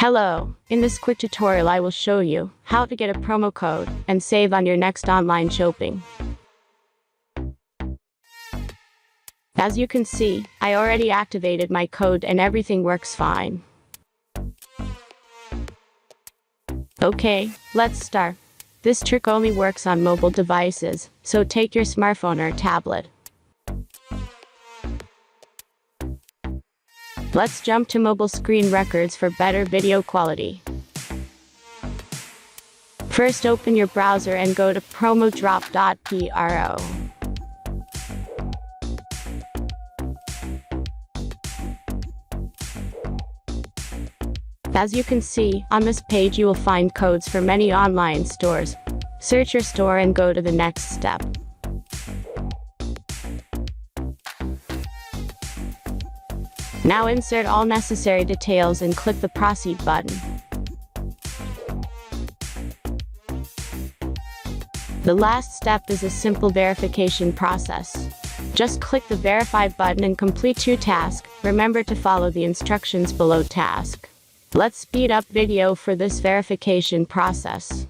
Hello, in this quick tutorial I will show you how to get a promo code and save on your next online shopping. As you can see, I already activated my code and everything works fine. Okay, let's start. This trick only works on mobile devices, so take your smartphone or tablet. Let's jump to mobile screen records for better video quality. First open your browser and go to promodrop.pro. As you can see, on this page you will find codes for many online stores. Search your store and go to the next step. Now insert all necessary details and click the Proceed button. The last step is a simple verification process. Just click the Verify button and complete your task. Remember to follow the instructions below task. Let's speed up video for this verification process.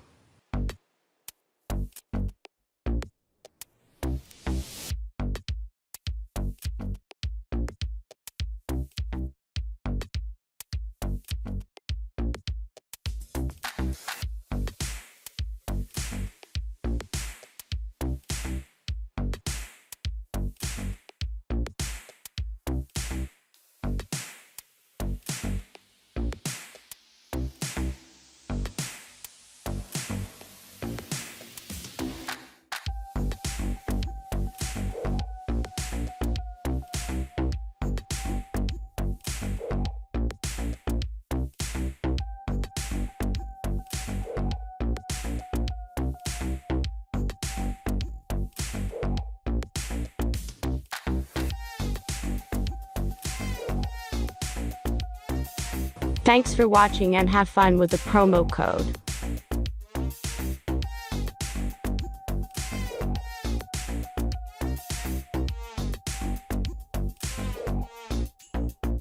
Thanks for watching and have fun with the promo code.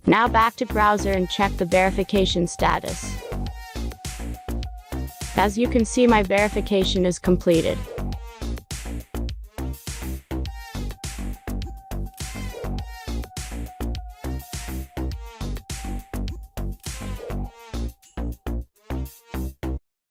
Now back to browser and check the verification status. As you can see, my verification is completed.